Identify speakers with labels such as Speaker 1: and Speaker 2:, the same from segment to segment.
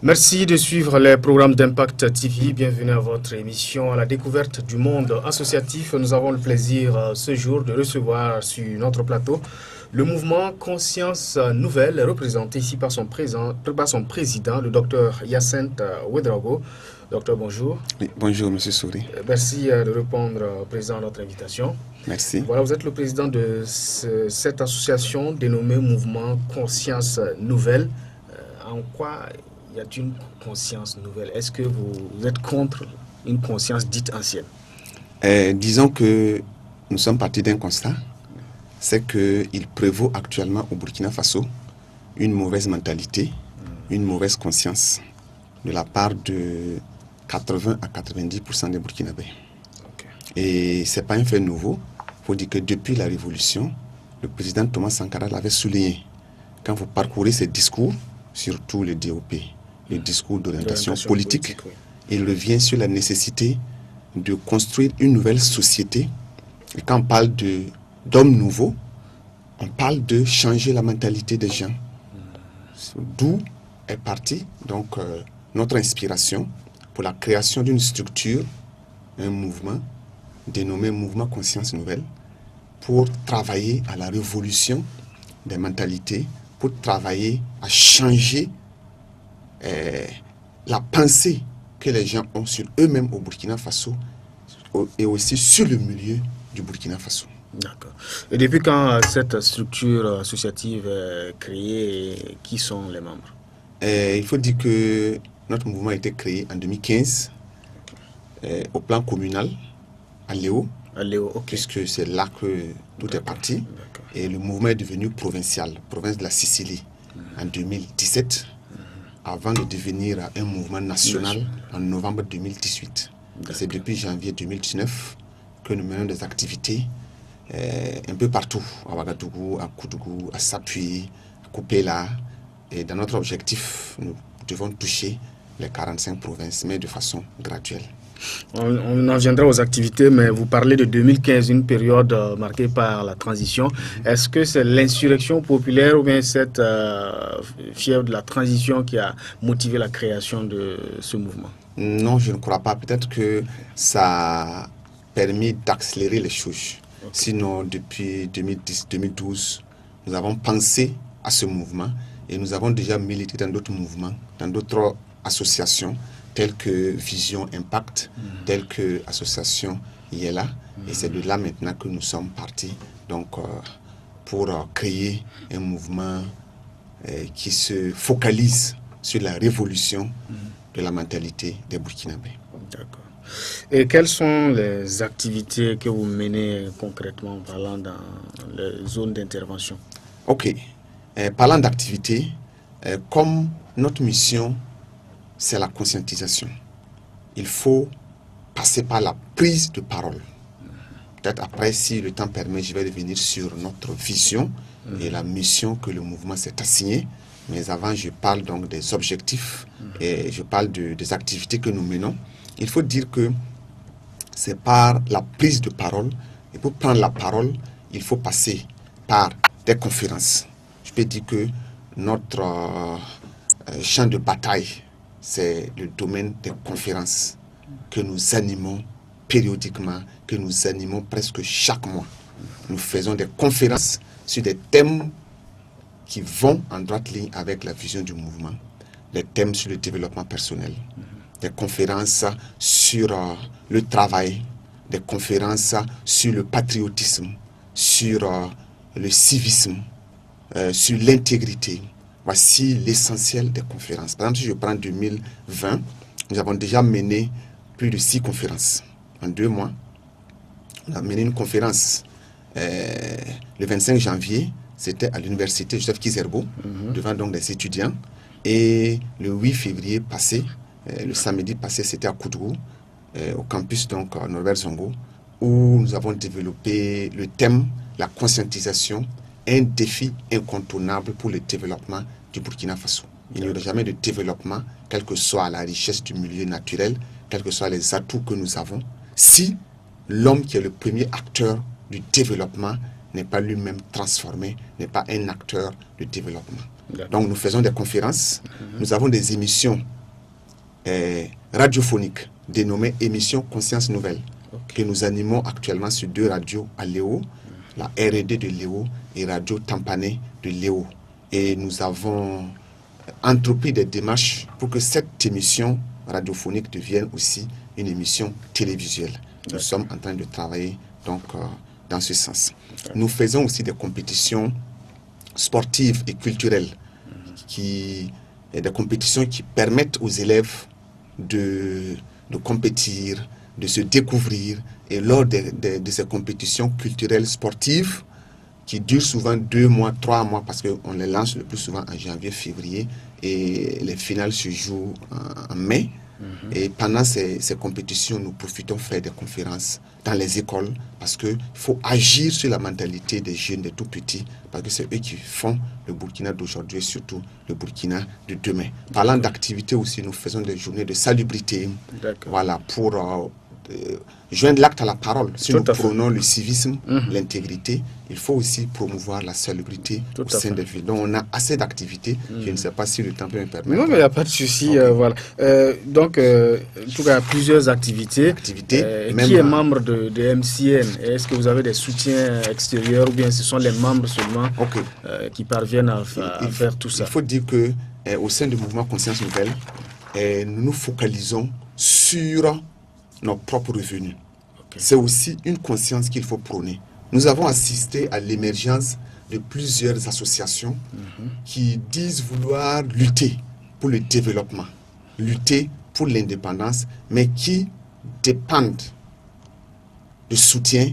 Speaker 1: Merci de suivre les programmes d'Impact TV. Bienvenue à votre émission à la découverte du monde associatif. Nous avons le plaisir ce jour de recevoir sur notre plateau le mouvement Conscience Nouvelle, représenté ici par son président, le docteur Hyacinthe Ouedraogo. Docteur, bonjour.
Speaker 2: Oui, bonjour, monsieur Souri.
Speaker 1: Merci de répondre présent à notre invitation.
Speaker 2: Merci.
Speaker 1: Voilà, vous êtes le président de cette association dénommée Mouvement Conscience Nouvelle. En quoi y a-t-il une conscience nouvelle? Est-ce que vous êtes contre une conscience dite ancienne?
Speaker 2: Disons que nous sommes partis d'un constat, c'est qu'il prévaut actuellement au Burkina Faso une mauvaise mentalité, une mauvaise conscience de la part de 80 à 90% des Burkinabés. Okay. Et ce n'est pas un fait nouveau. Il faut dire que depuis la Révolution, le président Thomas Sankara l'avait souligné. Quand vous parcourez ses discours, surtout le DOP, le discours d'orientation politique, oui. Il revient sur la nécessité de construire une nouvelle société. Et quand on parle d'hommes nouveaux, on parle de changer la mentalité des gens. D'où est partie donc notre inspiration pour la création d'une structure, un mouvement dénommé Mouvement Conscience Nouvelle, pour travailler à la révolution des mentalités, pour travailler à changer la pensée que les gens ont sur eux-mêmes au Burkina Faso et aussi sur le milieu du Burkina Faso.
Speaker 1: D'accord. Et depuis quand cette structure associative est créée, qui sont les membres?
Speaker 2: Il faut dire que notre mouvement a été créé en 2015 au plan communal à Léo.
Speaker 1: Okay.
Speaker 2: Puisque c'est là que tout est parti. Et le mouvement est devenu provincial, province de la Sicile, en 2017, avant de devenir un mouvement national en novembre 2018. C'est depuis janvier 2019 que nous menons des activités un peu partout, à Ouagadougou, à Koudougou, à Sapui, à Koupela. Et dans notre objectif, nous devons toucher les 45 provinces, mais de façon graduelle.
Speaker 1: On en viendra aux activités, mais vous parlez de 2015, une période marquée par la transition. Est-ce que c'est l'insurrection populaire ou bien cette fièvre de la transition qui a motivé la création de ce mouvement?
Speaker 2: Non, je ne crois pas. Peut-être que ça a permis d'accélérer les choses. Okay. Sinon, depuis 2010-2012, nous avons pensé à ce mouvement et nous avons déjà milité dans d'autres mouvements, dans d'autres associations, telles que Vision Impact, telles que Association Yela. Et c'est de là maintenant que nous sommes partis donc, pour créer un mouvement qui se focalise sur la révolution de la mentalité des Burkinabés.
Speaker 1: D'accord. Et quelles sont les activités que vous menez concrètement parlant dans les zones d'intervention?
Speaker 2: Ok. Parlant d'activités, comme notre mission, c'est la conscientisation. Il faut passer par la prise de parole. Peut-être après, si le temps permet, je vais revenir sur notre vision et la mission que le mouvement s'est assignée. Mais avant, je parle donc des objectifs et je parle des activités que nous menons. Il faut dire que c'est par la prise de parole. Et pour prendre la parole, il faut passer par des conférences. Je peux dire que notre champ de bataille, c'est le domaine des conférences que nous animons périodiquement, que nous animons presque chaque mois. Nous faisons des conférences sur des thèmes qui vont en droite ligne avec la vision du mouvement, des thèmes sur le développement personnel, des conférences sur le travail, des conférences sur le patriotisme, sur le civisme, sur l'intégrité. Voici l'essentiel des conférences. Par exemple, si je prends 2020, nous avons déjà mené plus de 6 conférences. En 2 mois, on a mené une conférence le 25 janvier, c'était à l'université Joseph Kizerbo, devant donc des étudiants. Et le 8 février passé, le samedi passé, c'était à Koudougou, au campus donc Norbert Zongo, où nous avons développé le thème, la conscientisation, un défi incontournable pour le développement du Burkina Faso. Il n'y aura jamais de développement, quelle que soit la richesse du milieu naturel, quels que soient les atouts que nous avons, si l'homme qui est le premier acteur du développement n'est pas lui-même transformé, n'est pas un acteur du développement. Donc nous faisons des conférences, nous avons des émissions radiophonique dénommée Émission Conscience Nouvelle, que nous animons actuellement sur 2 radios à Léo, la R&D de Léo et Radio Tampané de Léo. Et nous avons entrepris des démarches pour que cette émission radiophonique devienne aussi une émission télévisuelle. Nous sommes en train de travailler donc dans ce sens. Nous faisons aussi des compétitions sportives et culturelles, des compétitions qui permettent aux élèves de compétir, de se découvrir. Et lors de ces compétitions culturelles sportives, qui durent souvent 2 mois, 3 mois, parce qu'on les lance le plus souvent en janvier, février, et les finales se jouent en mai. Et pendant ces compétitions, nous profitons faire des conférences dans les écoles, parce qu'il faut agir sur la mentalité des jeunes, des tout petits, parce que c'est eux qui font le Burkina d'aujourd'hui et surtout le Burkina de demain. Parlant d'activités aussi, nous faisons des journées de salubrité, voilà, pour joindre l'acte à la parole. Si nous prenons le civisme, l'intégrité, il faut aussi promouvoir la salubrité au sein des villes. Donc on a assez d'activités. Je ne sais pas si le temps peut me permettre.
Speaker 1: Non, mais il n'y a pas de souci. Voilà. Donc, en tout cas, plusieurs activités. Qui est membre de MCN? Est-ce que vous avez des soutiens extérieurs ou bien ce sont les membres seulement qui parviennent à faire tout ça?
Speaker 2: Il faut dire que au sein du mouvement Conscience Nouvelle, nous nous focalisons sur nos propres revenus. C'est aussi une conscience qu'il faut prôner. Nous avons assisté à l'émergence de plusieurs associations qui disent vouloir lutter pour le développement, lutter pour l'indépendance, mais qui dépendent de soutien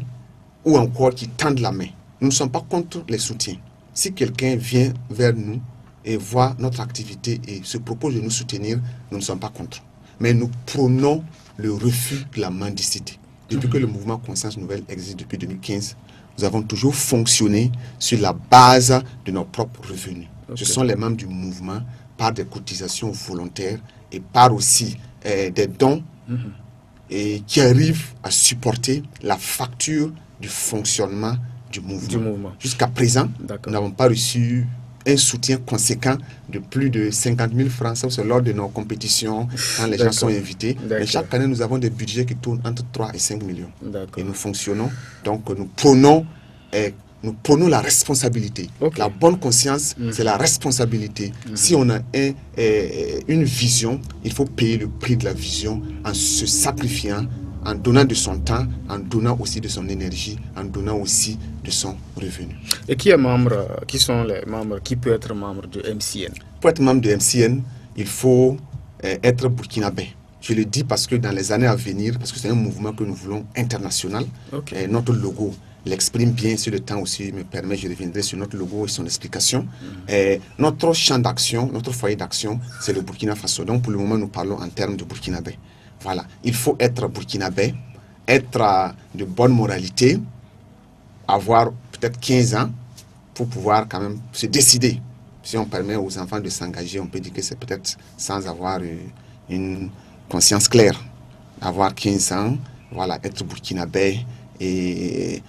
Speaker 2: ou encore qui tendent la main. Nous ne sommes pas contre les soutiens. Si quelqu'un vient vers nous et voit notre activité et se propose de nous soutenir, nous ne sommes pas contre. Mais nous prônons le refus de la mendicité. Depuis que le mouvement Conscience Nouvelle existe depuis 2015, nous avons toujours fonctionné sur la base de nos propres revenus. Ce sont les membres du mouvement, par des cotisations volontaires et par aussi des dons et qui arrivent à supporter la facture du fonctionnement du mouvement. Jusqu'à présent, nous n'avons pas reçu un soutien conséquent de plus de 50 000 francs, ça c'est lors de nos compétitions, quand les gens sont invités. Mais chaque année, nous avons des budgets qui tournent entre 3 et 5 millions. Et nous fonctionnons, donc nous prenons la responsabilité. La bonne conscience, c'est la responsabilité. Si on a une vision, il faut payer le prix de la vision en se sacrifiant, en donnant de son temps, en donnant aussi de son énergie, en donnant aussi de son revenu.
Speaker 1: Et qui sont les membres, qui peut être membre de MCN?
Speaker 2: Pour être membre de MCN, il faut être burkinabé. Je le dis parce que dans les années à venir, parce que c'est un mouvement que nous voulons international, notre logo l'exprime bien. Si le temps aussi me permet, je reviendrai sur notre logo et son explication. Notre champ d'action, notre foyer d'action, c'est le Burkina Faso. Donc pour le moment, nous parlons en termes de burkinabé. Voilà, il faut être burkinabé, être de bonne moralité, avoir peut-être 15 ans pour pouvoir quand même se décider. Si on permet aux enfants de s'engager, on peut dire que c'est peut-être sans avoir une conscience claire. Avoir 15 ans, voilà, être burkinabé et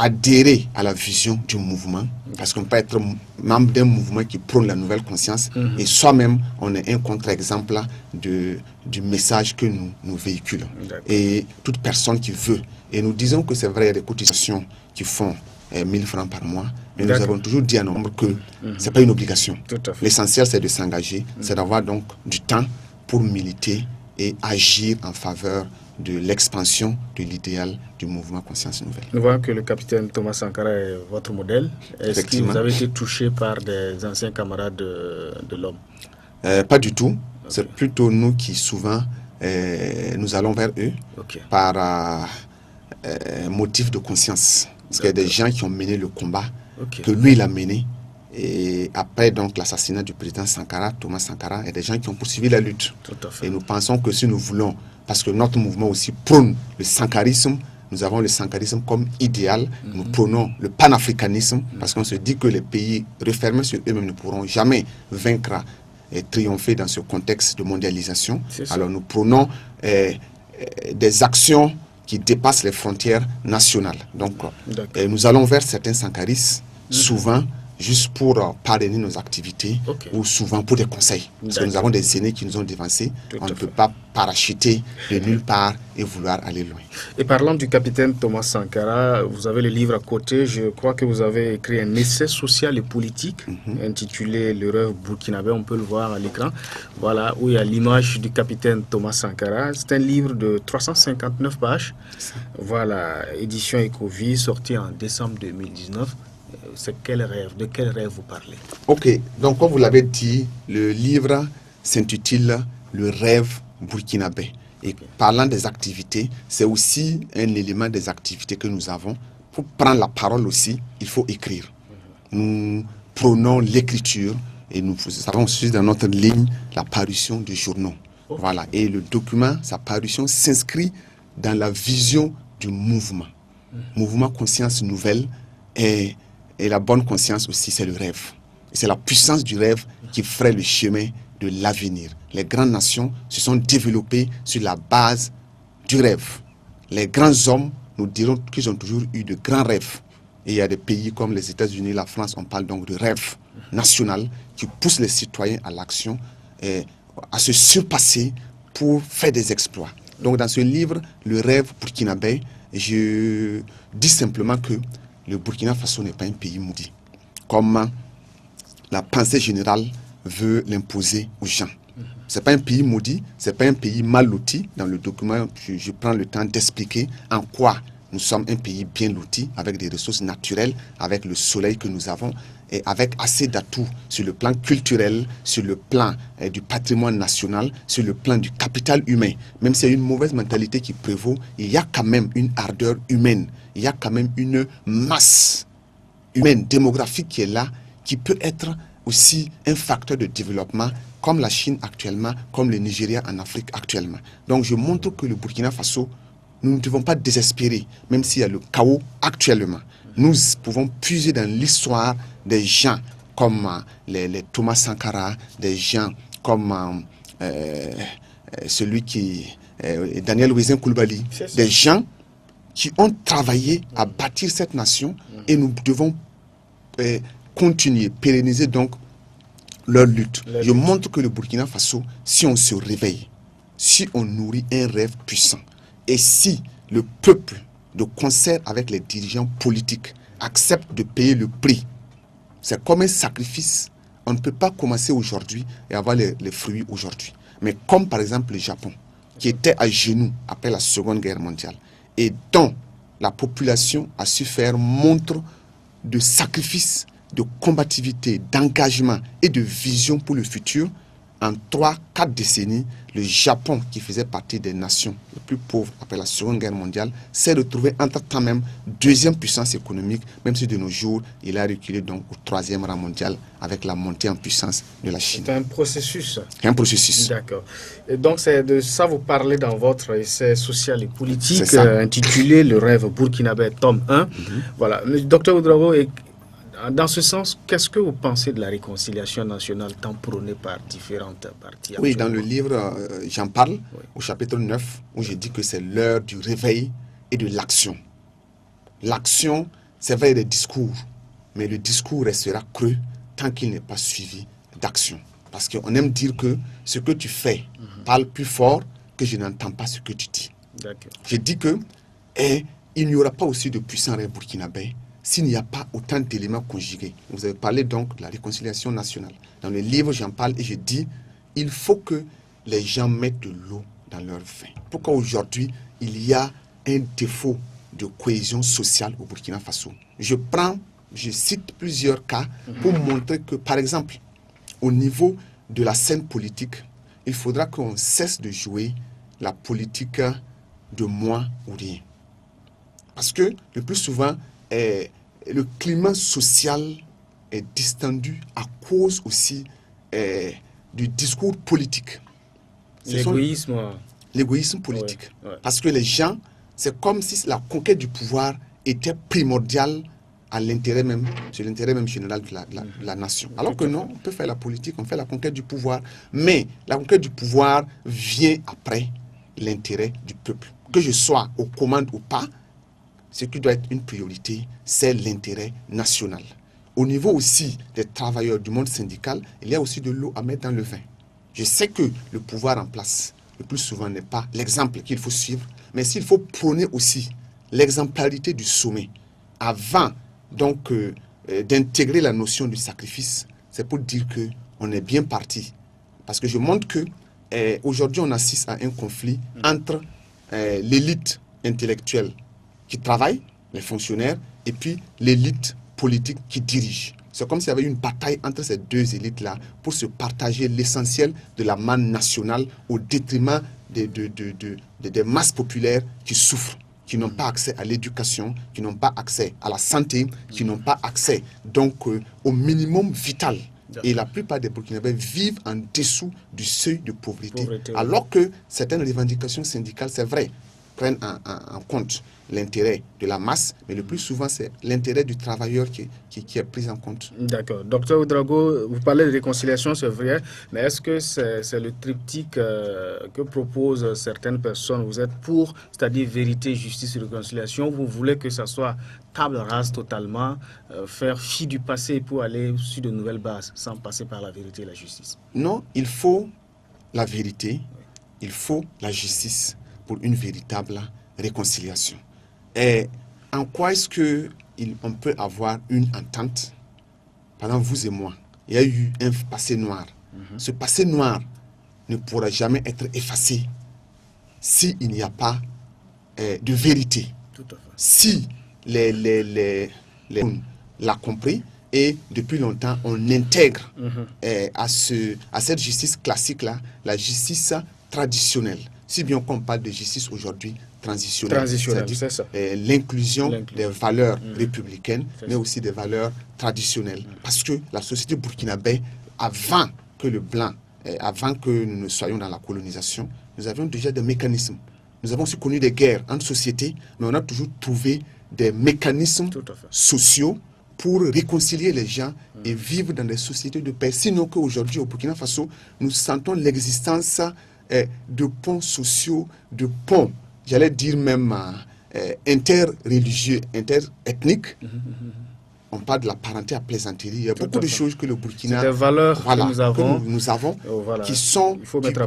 Speaker 2: adhérer à la vision du mouvement, parce qu'on peut être membre d'un mouvement qui prône la nouvelle conscience et soi-même on est un contre-exemple du message que nous véhiculons. Et toute personne qui veut, et nous disons que c'est vrai, il y a des cotisations qui font 1000 francs par mois, mais nous avons toujours dit à nos membres que ce n'est pas une obligation. L'essentiel c'est de s'engager, c'est d'avoir donc du temps pour militer et agir en faveur de l'expansion de l'idéal du mouvement Conscience Nouvelle.
Speaker 1: Nous voyons que le capitaine Thomas Sankara est votre modèle. Est-ce que vous avez été touché par des anciens camarades de l'homme?
Speaker 2: Pas du tout. C'est plutôt nous qui souvent nous allons vers eux par motif de conscience. Parce qu'il y a des gens qui ont mené le combat, que lui il a mené. Et après donc l'assassinat du président Sankara, Thomas Sankara, il y a des gens qui ont poursuivi la lutte. Et nous pensons que si nous voulons, parce que notre mouvement aussi prône le sankarisme, nous avons le sankarisme comme idéal, nous prônons le panafricanisme, parce qu'on se dit que les pays refermés sur eux-mêmes ne pourront jamais vaincre et triompher dans ce contexte de mondialisation. Alors nous prônons des actions qui dépassent les frontières nationales. Donc nous allons vers certains sankaristes, souvent juste pour parrainer nos activités ou souvent pour des conseils. Parce que nous avons des aînés qui nous ont dévancés. On ne peut pas parachuter de nulle part et vouloir aller loin.
Speaker 1: Et parlant du capitaine Thomas Sankara, vous avez le livre à côté. Je crois que vous avez écrit un essai social et politique intitulé Le rêve burkinabé. On peut le voir à l'écran. Voilà, où il y a l'image du capitaine Thomas Sankara. C'est un livre de 359 pages. Voilà, édition Ecovie, sorti en décembre 2019. C'est quel rêve? De quel rêve vous parlez?
Speaker 2: Ok, donc comme vous l'avez dit, le livre s'intitule Le rêve burkinabé. Et parlant des activités, c'est aussi un élément des activités que nous avons. Pour prendre la parole aussi, il faut écrire. Nous prenons l'écriture et nous avons aussi dans notre ligne la parution de journaux. Voilà, et le document, sa parution s'inscrit dans la vision du mouvement. Mouvement conscience nouvelle et la bonne conscience aussi, c'est le rêve. C'est la puissance du rêve qui ferait le chemin de l'avenir. Les grandes nations se sont développées sur la base du rêve. Les grands hommes, nous dirons qu'ils ont toujours eu de grands rêves. Et il y a des pays comme les États-Unis, la France, on parle donc de rêve national qui pousse les citoyens à l'action, à se surpasser pour faire des exploits. Donc dans ce livre, Le rêve burkinabé, je dis simplement que le Burkina Faso n'est pas un pays maudit, comme la pensée générale veut l'imposer aux gens. Ce n'est pas un pays maudit, ce n'est pas un pays mal loti. Dans le document, je prends le temps d'expliquer en quoi nous sommes un pays bien loti, avec des ressources naturelles, avec le soleil que nous avons, et avec assez d'atouts sur le plan culturel, sur le plan du patrimoine national, sur le plan du capital humain. Même s'il y a une mauvaise mentalité qui prévaut, il y a quand même une ardeur humaine, il y a quand même une masse humaine, démographique qui est là, qui peut être aussi un facteur de développement, comme la Chine actuellement, comme le Nigeria en Afrique actuellement. Donc je montre que le Burkina Faso, nous ne devons pas désespérer, même s'il y a le chaos actuellement. Nous pouvons puiser dans l'histoire des gens comme les Thomas Sankara, des gens comme celui qui Daniel Wesen Coulibaly, des gens qui ont travaillé à bâtir cette nation et nous devons continuer, pérenniser donc leur lutte. Je montre que le Burkina Faso, si on se réveille, si on nourrit un rêve puissant, et si le peuple, de concert avec les dirigeants politiques, accepte de payer le prix, c'est comme un sacrifice. On ne peut pas commencer aujourd'hui et avoir les fruits aujourd'hui. Mais comme par exemple le Japon, qui était à genoux après la Seconde Guerre mondiale, et dont la population a su faire montre de sacrifice, de combativité, d'engagement et de vision pour le futur. En 3-4 décennies, le Japon, qui faisait partie des nations les plus pauvres après la Seconde Guerre mondiale, s'est retrouvé entre-temps même deuxième puissance économique, même si de nos jours, il a reculé donc au 3e rang mondial avec la montée en puissance de la Chine.
Speaker 1: C'est un processus.
Speaker 2: Un processus.
Speaker 1: D'accord. Et donc c'est de ça vous parlez dans votre essai social et politique intitulé Le rêve burkinabé, tome 1. Voilà. Mais, Docteur Ouedraogo, dans ce sens, qu'est-ce que vous pensez de la réconciliation nationale tant prônée par différentes parties?
Speaker 2: Oui, dans le livre, j'en parle au chapitre 9, où je dis que c'est l'heure du réveil et de l'action. L'action, c'est vrai des discours, mais le discours restera creux tant qu'il n'est pas suivi d'action. Parce qu'on aime dire que ce que tu fais parle plus fort que je n'entends pas ce que tu dis. Je dis que il n'y aura pas aussi de puissants rêves burkinabés s'il n'y a pas autant d'éléments conjugués. Vous avez parlé donc de la réconciliation nationale. Dans le livre, j'en parle et je dis, il faut que les gens mettent de l'eau dans leur vin. Pourquoi aujourd'hui, il y a un défaut de cohésion sociale au Burkina Faso? Je cite plusieurs cas pour montrer que, par exemple, au niveau de la scène politique, il faudra qu'on cesse de jouer la politique de moi ou rien. Parce que le plus souvent, le climat social est distendu à cause aussi du discours politique. L'égoïsme politique. Parce que les gens, c'est comme si la conquête du pouvoir était primordiale à l'intérêt même, sur l'intérêt même général de la nation. Alors que non, on peut faire la politique, on fait la conquête du pouvoir, mais la conquête du pouvoir vient après l'intérêt du peuple. Que je sois aux commandes ou pas, ce qui doit être une priorité, c'est l'intérêt national. au niveau aussi des travailleurs du monde syndical, il y a aussi de l'eau à mettre dans le vin. Je sais que le pouvoir en place, le plus souvent, n'est pas l'exemple qu'il faut suivre, mais s'il faut prôner aussi l'exemplarité du sommet avant donc d'intégrer la notion du sacrifice, c'est pour dire qu'on est bien parti. Parce que je montre que aujourd'hui, on assiste à un conflit entre l'élite intellectuelle qui travaille, les fonctionnaires, et puis l'élite politique qui dirige. C'est comme s'il y avait une bataille entre ces deux élites-là pour se partager l'essentiel de la manne nationale au détriment des masses populaires qui souffrent, qui n'ont pas accès à l'éducation, qui n'ont pas accès à la santé, qui n'ont pas accès donc au minimum vital. Et la plupart des Burkinabés vivent en dessous du seuil de pauvreté, alors que certaines revendications syndicales, c'est vrai, prennent en compte l'intérêt de la masse, mais le plus souvent, c'est l'intérêt du travailleur qui est pris en compte.
Speaker 1: D'accord. Docteur Ouedraogo, vous parlez de réconciliation, c'est vrai, mais est-ce que c'est le triptyque que proposent certaines personnes? Vous êtes pour, c'est-à-dire vérité, justice et réconciliation. Vous voulez que ça soit table rase totalement, faire fi du passé pour aller sur de nouvelles bases, sans passer par la vérité et la justice?
Speaker 2: Non, il faut la vérité, il faut la justice pour une véritable réconciliation. Et en quoi est-ce qu'on peut avoir une entente pendant vous et moi? Il y a eu un passé noir. Ce passé noir ne pourra jamais être effacé s'il n'y a pas de vérité.
Speaker 1: Tout à fait.
Speaker 2: Si l'a compris et depuis longtemps on intègre à cette justice classique-là, la justice traditionnelle. Si bien qu'on parle de justice aujourd'hui transitionnelle, c'est-à-dire l'inclusion des valeurs républicaines, mais aussi des valeurs traditionnelles. Parce que la société burkinabé, avant que le blanc, avant que nous ne soyons dans la colonisation, nous avions déjà des mécanismes. Nous avons aussi connu des guerres entre sociétés, mais on a toujours trouvé des mécanismes sociaux pour réconcilier les gens et vivre dans des sociétés de paix. Sinon qu'aujourd'hui, au Burkina Faso, nous sentons l'existence de ponts sociaux, de ponts, j'allais dire même interreligieux, interethniques. On parle de la parenté à plaisanterie. Il y a beaucoup de choses que le Burkina...
Speaker 1: des valeurs que
Speaker 2: nous avons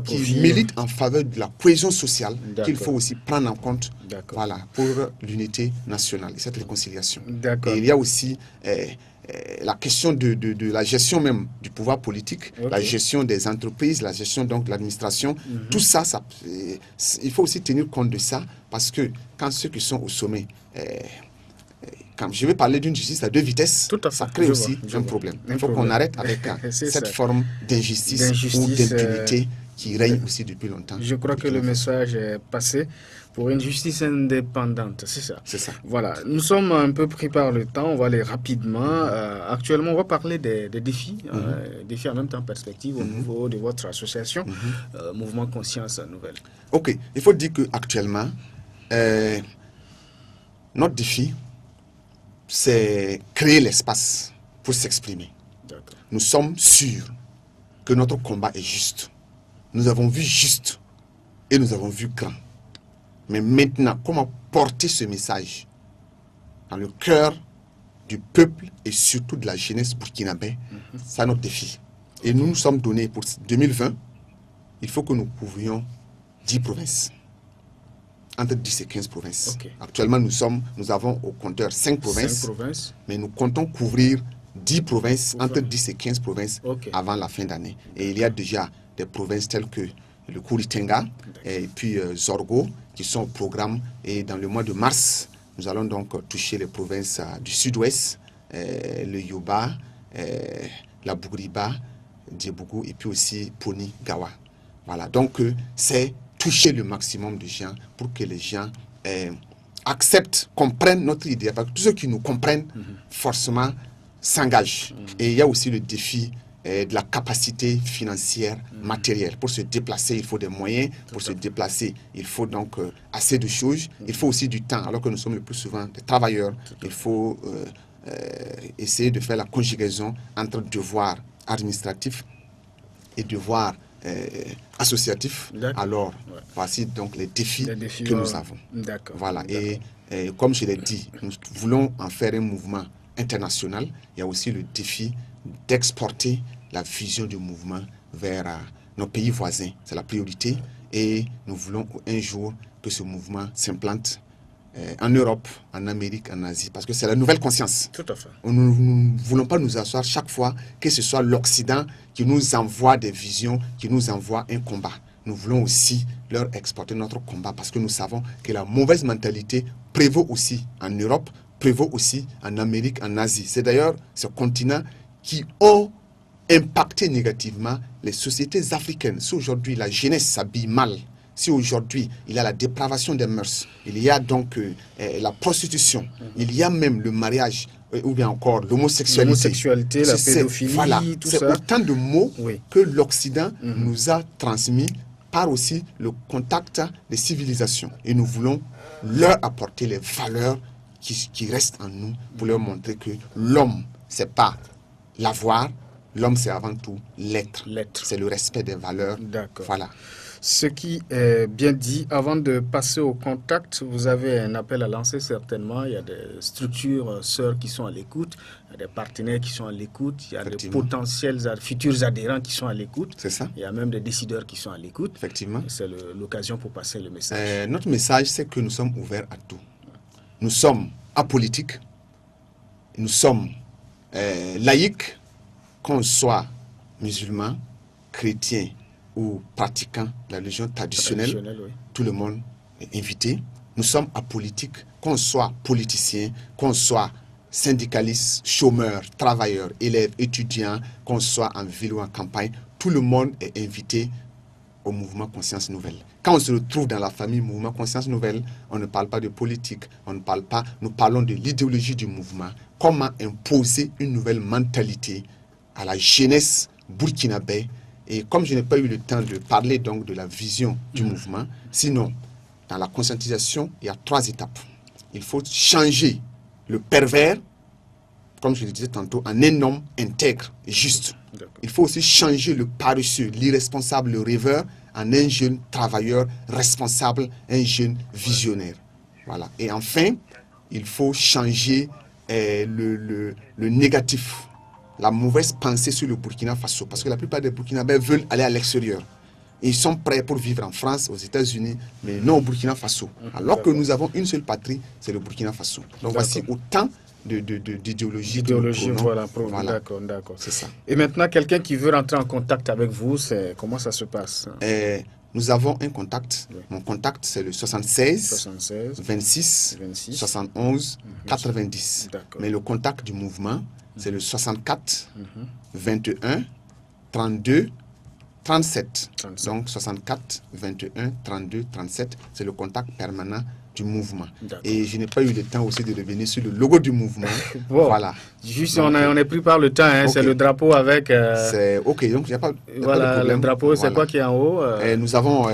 Speaker 2: qui militent en faveur de la cohésion sociale qu'il faut aussi prendre en compte pour l'unité nationale et cette réconciliation. Et il y a aussi la question de la gestion même du pouvoir politique, la gestion des entreprises, la gestion donc de l'administration. Tout ça, il faut aussi tenir compte de ça parce que quand ceux qui sont au sommet... quand je vais parler d'une justice à deux vitesses, ça crée aussi un problème. Il faut qu'on arrête avec cette forme d'injustice ou d'impunité qui règne aussi depuis longtemps.
Speaker 1: Je crois que le message est passé pour une justice indépendante, c'est ça.
Speaker 2: C'est ça.
Speaker 1: Voilà, nous sommes un peu pris par le temps, on va aller rapidement. Actuellement, on va parler des défis, défis en même temps perspective au niveau de votre association, Mouvement Conscience Nouvelle.
Speaker 2: Ok, il faut dire qu'actuellement, notre défi, c'est créer l'espace pour s'exprimer. Nous sommes sûrs que notre combat est juste. Nous avons vu juste et nous avons vu grand. Mais maintenant, comment porter ce message dans le cœur du peuple et surtout de la jeunesse burkinabé, c'est notre défi. Et nous nous sommes donnés pour 2020, il faut que nous couvrions 10 provinces. Entre 10 et 15 provinces. Actuellement, nous avons au compteur 5 provinces, mais nous comptons couvrir 10 provinces, entre 10 et 15 provinces avant la fin d'année. Et il y a déjà des provinces telles que le Kouritenga et puis Zorgo qui sont au programme. Et dans le mois de mars, nous allons donc toucher les provinces du sud-ouest, le Yoba, la Bougriba, Djebougou et puis aussi Poni, Gawa. Voilà, donc c'est toucher le maximum de gens pour que les gens acceptent, comprennent notre idée. Parce que tous ceux qui nous comprennent, forcément, s'engagent. Et il y a aussi le défi de la capacité financière, matérielle. Pour se déplacer, il faut des moyens. Pour se déplacer, il faut donc assez de choses. Il faut aussi du temps. Alors que nous sommes le plus souvent des travailleurs, il faut essayer de faire la conjugaison entre devoir administratif et devoir associatif. Alors, voici donc les défis que nous avons. Voilà. Et comme je l'ai dit, nous voulons en faire un mouvement international, il y a aussi le défi d'exporter la vision du mouvement vers nos pays voisins. C'est la priorité et nous voulons un jour que ce mouvement s'implante en Europe, en Amérique, en Asie, parce que c'est la nouvelle conscience.
Speaker 1: Tout à fait.
Speaker 2: Nous ne voulons pas nous asseoir chaque fois que ce soit l'Occident qui nous envoie des visions, qui nous envoie un combat. Nous voulons aussi leur exporter notre combat parce que nous savons que la mauvaise mentalité prévaut aussi en Europe, prévaut aussi en Amérique, en Asie. C'est d'ailleurs ce continent qui ont impacté négativement les sociétés africaines. Si aujourd'hui la jeunesse s'habille mal, si aujourd'hui il y a la dépravation des mœurs, il y a donc la prostitution, il y a même le mariage, ou bien encore l'homosexualité,
Speaker 1: la pédophilie,
Speaker 2: voilà,
Speaker 1: tout
Speaker 2: c'est
Speaker 1: ça.
Speaker 2: Autant de mots que l'Occident nous a transmis par aussi le contact des civilisations. Et nous voulons leur apporter les valeurs qui restent en nous pour leur montrer que l'homme, c'est pas l'avoir, l'homme, c'est avant tout l'être. C'est le respect des valeurs.
Speaker 1: D'accord.
Speaker 2: Voilà.
Speaker 1: Ce qui est bien dit. Avant de passer au contact, vous avez un appel à lancer certainement. Il y a des structures sœurs qui sont à l'écoute, il y a des partenaires qui sont à l'écoute, il y a des potentiels futurs adhérents qui sont à l'écoute.
Speaker 2: C'est ça.
Speaker 1: Il y a même des décideurs qui sont à l'écoute.
Speaker 2: Effectivement.
Speaker 1: C'est l'occasion pour passer le message.
Speaker 2: Notre message, c'est que nous sommes ouverts à tout. Nous sommes apolitiques, nous sommes laïcs, qu'on soit musulman, chrétien ou pratiquant de la religion traditionnelle, oui. Tout le monde est invité. Nous sommes apolitiques, qu'on soit politicien, qu'on soit syndicaliste, chômeur, travailleur, élève, étudiant, qu'on soit en ville ou en campagne, tout le monde est invité au mouvement Conscience Nouvelle. Quand on se retrouve dans la famille mouvement Conscience Nouvelle, on ne parle pas de politique, on ne parle pas, nous parlons de l'idéologie du mouvement, comment imposer une nouvelle mentalité à la jeunesse burkinabé. Et comme je n'ai pas eu le temps de parler donc de la vision du mouvement, sinon, dans la conscientisation, il y a 3 étapes. Il faut changer le pervers, comme je le disais tantôt, en un homme intègre et juste. Il faut aussi changer le paresseux, l'irresponsable, le rêveur, en un jeune travailleur responsable, un jeune visionnaire. Voilà. Et enfin, il faut changer le négatif, la mauvaise pensée sur le Burkina Faso, parce que la plupart des Burkinabés veulent aller à l'extérieur. Ils sont prêts pour vivre en France, aux États-Unis, mais non au Burkina Faso. Alors que nous avons une seule patrie, c'est le Burkina Faso. Donc voici autant d'idéologie.
Speaker 1: Voilà. D'accord.
Speaker 2: C'est ça.
Speaker 1: Et maintenant, quelqu'un qui veut rentrer en contact avec vous, comment ça se passe?
Speaker 2: Nous avons un contact. Oui. Mon contact, c'est le 76 26 71 90. Mais le contact du mouvement, c'est le 64 21 32 37. Donc 64 21 32 37, c'est le contact permanent du mouvement. Et je n'ai pas eu le temps aussi de revenir sur le logo du mouvement.
Speaker 1: Bon, voilà. Juste, donc, on est pris par le temps. Hein, okay. C'est le drapeau avec...
Speaker 2: C'est OK, donc il n'y a pas de
Speaker 1: problème. Le drapeau, c'est quoi qui est en haut
Speaker 2: nous avons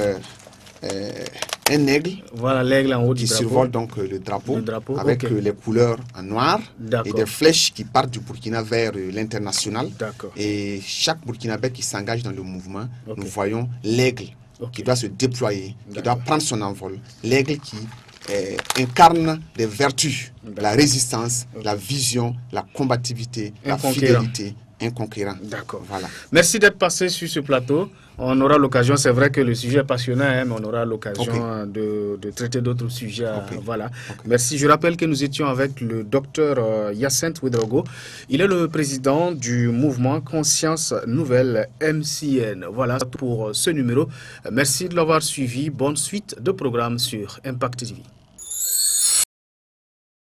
Speaker 2: un aigle.
Speaker 1: Voilà, l'aigle en haut du
Speaker 2: qui
Speaker 1: drapeau.
Speaker 2: survole donc le drapeau avec les couleurs en noir et des flèches qui partent du Burkina vers l'international. Et chaque Burkinabé qui s'engage dans le mouvement, nous voyons l'aigle qui doit se déployer, qui doit prendre son envol. L'aigle qui incarne des vertus, la résistance, la vision, la combativité, la fidélité. Inconquérant.
Speaker 1: D'accord.
Speaker 2: Voilà.
Speaker 1: Merci d'être passé sur ce plateau. On aura l'occasion, c'est vrai que le sujet est passionnant, hein, mais on aura l'occasion de traiter d'autres sujets. Voilà. Merci. Je rappelle que nous étions avec le docteur Hyacinthe Ouedraogo. Il est le président du mouvement Conscience Nouvelle MCN. Voilà pour ce numéro. Merci de l'avoir suivi. Bonne suite de programme sur Impact TV.